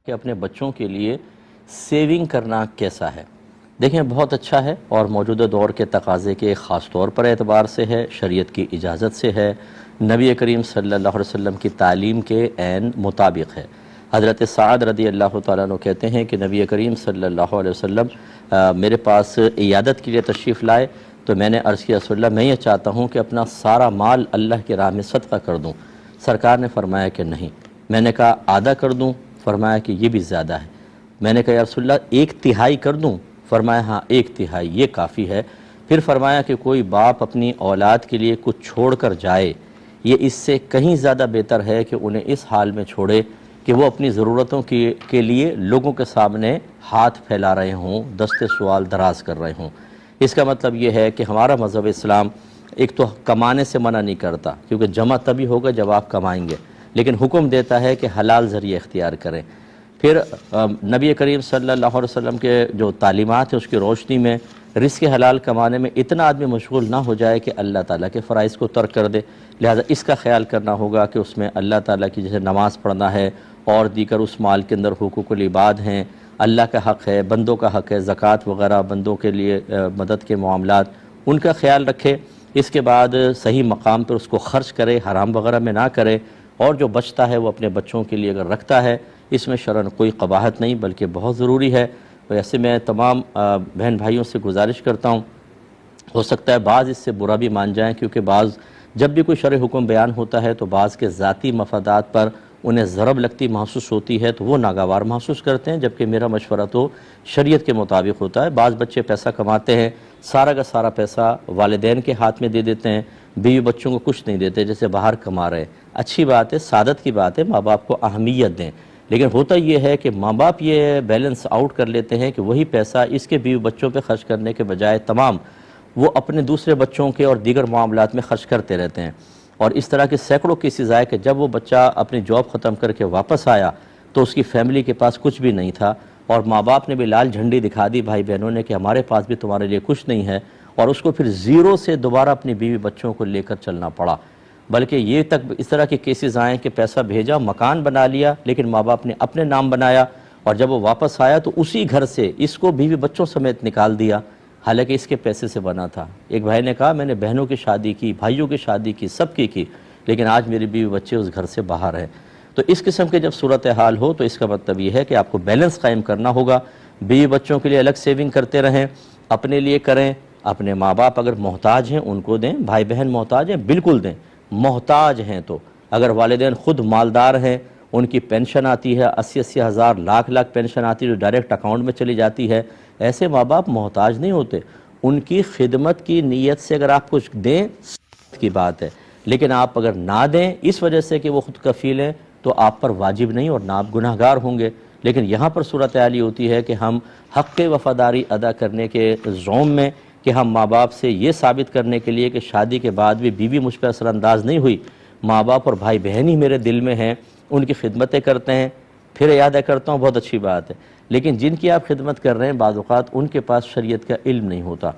کہ اپنے بچوں کے لیے سیونگ کرنا کیسا ہے۔ دیکھیں بہت اچھا ہے اور موجودہ دور کے تقاضے کے خاص طور پر اعتبار سے ہے، شریعت کی اجازت سے ہے، نبی کریم صلی اللہ علیہ وسلم کی تعلیم کے عین مطابق ہے۔ حضرت سعد رضی اللہ تعالیٰ عنہ کہتے ہیں کہ نبی کریم صلی اللہ علیہ وسلم میرے پاس عیادت کے لیے تشریف لائے تو میں نے عرض کیا رسول اللہ میں یہ چاہتا ہوں کہ اپنا سارا مال اللہ کی راہ میں صدقہ کر دوں۔ سرکار نے فرمایا کہ نہیں۔ میں نے کہا آدھا کر دوں؟ فرمایا کہ یہ بھی زیادہ ہے۔ میں نے کہا یا رسول اللہ 1/3 کر دوں؟ فرمایا ہاں 1/3 یہ کافی ہے۔ پھر فرمایا کہ کوئی باپ اپنی اولاد کے لیے کچھ چھوڑ کر جائے، یہ اس سے کہیں زیادہ بہتر ہے کہ انہیں اس حال میں چھوڑے کہ وہ اپنی ضرورتوں کے لیے لوگوں کے سامنے ہاتھ پھیلا رہے ہوں، دست سوال دراز کر رہے ہوں۔ اس کا مطلب یہ ہے کہ ہمارا مذہب اسلام ایک تو کمانے سے منع نہیں کرتا، کیونکہ جمع تبھی ہوگا جب آپ کمائیں گے، لیکن حکم دیتا ہے کہ حلال ذریعہ اختیار کریں۔ پھر نبی کریم صلی اللہ علیہ وسلم کے جو تعلیمات ہیں اس کی روشنی میں رزق حلال کمانے میں اتنا آدمی مشغول نہ ہو جائے کہ اللہ تعالیٰ کے فرائض کو ترک کر دے، لہذا اس کا خیال کرنا ہوگا کہ اس میں اللہ تعالیٰ کی جیسے نماز پڑھنا ہے اور دیگر اس مال کے اندر حقوق العباد ہیں، اللہ کا حق ہے، بندوں کا حق ہے، زکوٰۃ وغیرہ بندوں کے لیے مدد کے معاملات، ان کا خیال رکھے۔ اس کے بعد صحیح مقام پر اس کو خرچ کرے، حرام وغیرہ میں نہ کرے، اور جو بچتا ہے وہ اپنے بچوں کے لیے اگر رکھتا ہے اس میں شرعاً کوئی قباحت نہیں بلکہ بہت ضروری ہے۔ ویسے میں تمام بہن بھائیوں سے گزارش کرتا ہوں، ہو سکتا ہے بعض اس سے برا بھی مان جائیں، کیونکہ بعض جب بھی کوئی شرعی حکم بیان ہوتا ہے تو بعض کے ذاتی مفادات پر انہیں ضرب لگتی محسوس ہوتی ہے تو وہ ناگوار محسوس کرتے ہیں، جبکہ میرا مشورہ تو شریعت کے مطابق ہوتا ہے۔ بعض بچے پیسہ کماتے ہیں، سارا کا سارا پیسہ والدین کے ہاتھ میں دے دیتے ہیں، بیوی بچوں کو کچھ نہیں دیتے، جیسے باہر کما رہے ہیں۔ اچھی بات ہے، سعادت کی بات ہے، ماں باپ کو اہمیت دیں، لیکن ہوتا یہ ہے کہ ماں باپ یہ بیلنس آؤٹ کر لیتے ہیں کہ وہی پیسہ اس کے بیوی بچوں پہ خرچ کرنے کے بجائے تمام وہ اپنے دوسرے بچوں کے اور دیگر معاملات میں خرچ کرتے رہتے ہیں، اور اس طرح کے سینکڑوں کیسز آئے کہ جب وہ بچہ اپنی جاب ختم کر کے واپس آیا تو اس کی فیملی کے پاس کچھ بھی نہیں تھا، اور ماں باپ نے بھی لال جھنڈی دکھا دی بھائی بہنوں نے کہ ہمارے پاس بھی تمہارے لیے کچھ نہیں ہے، اور اس کو پھر زیرو سے دوبارہ اپنی بیوی بچوں کو لے کر چلنا پڑا۔ بلکہ یہ تک اس طرح کے کیسز آئیں کہ پیسہ بھیجا، مکان بنا لیا، لیکن ماں باپ نے اپنے نام بنایا، اور جب وہ واپس آیا تو اسی گھر سے اس کو بیوی بچوں سمیت نکال دیا، حالانکہ اس کے پیسے سے بنا تھا۔ ایک بھائی نے کہا میں نے بہنوں کی شادی کی، بھائیوں کی شادی کی، سب کی، لیکن آج میری بیوی بچے اس گھر سے باہر ہیں۔ تو اس قسم کے جب صورتحال ہو تو اس کا مطلب یہ ہے کہ آپ کو بیلنس قائم کرنا ہوگا، بیوی بچوں کے لیے الگ سیونگ کرتے رہیں، اپنے لیے کریں، اپنے ماں باپ اگر محتاج ہیں ان کو دیں، بھائی بہن محتاج ہیں بالکل دیں، محتاج ہیں تو اگر والدین خود مالدار ہیں، ان کی پینشن آتی ہے 80 ہزار، لاکھ پینشن آتی ہے جو ڈائریکٹ اکاؤنٹ میں چلی جاتی ہے، ایسے ماں باپ محتاج نہیں ہوتے، ان کی خدمت کی نیت سے اگر آپ کچھ دیں کی بات ہے، لیکن آپ اگر نہ دیں اس وجہ سے کہ وہ خود کفیل ہیں تو آپ پر واجب نہیں اور نہ آپ گناہگار ہوں گے۔ لیکن یہاں پر صورتحال یہ ہوتی ہے کہ ہم حق وفاداری ادا کرنے کے زوم میں کہ ہم ماں باپ سے یہ ثابت کرنے کے لیے کہ شادی کے بعد بھی بیوی مجھ پر اثر انداز نہیں ہوئی، ماں باپ اور بھائی بہن ہی میرے دل میں ہیں، ان کی خدمتیں کرتے ہیں، پھر یاد کرتا ہوں بہت اچھی بات ہے، لیکن جن کی آپ خدمت کر رہے ہیں بعض اوقات ان کے پاس شریعت کا علم نہیں ہوتا،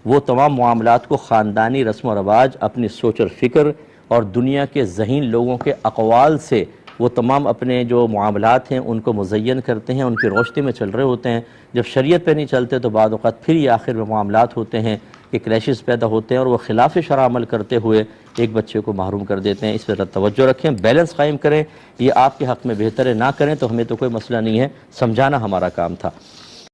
وہ تمام معاملات کو خاندانی رسم و رواج، اپنی سوچ اور فکر اور دنیا کے ذہین لوگوں کے اقوال سے وہ تمام اپنے جو معاملات ہیں ان کو مزین کرتے ہیں، ان کی روشنی میں چل رہے ہوتے ہیں۔ جب شریعت پہ نہیں چلتے تو بعض اوقات پھر یہ آخر میں معاملات ہوتے ہیں کہ کلیشز پیدا ہوتے ہیں اور وہ خلاف شرع عمل کرتے ہوئے ایک بچے کو محروم کر دیتے ہیں۔ اس پر توجہ رکھیں، بیلنس قائم کریں، یہ آپ کے حق میں بہتر ہے، نہ کریں تو ہمیں تو کوئی مسئلہ نہیں ہے، سمجھانا ہمارا کام تھا۔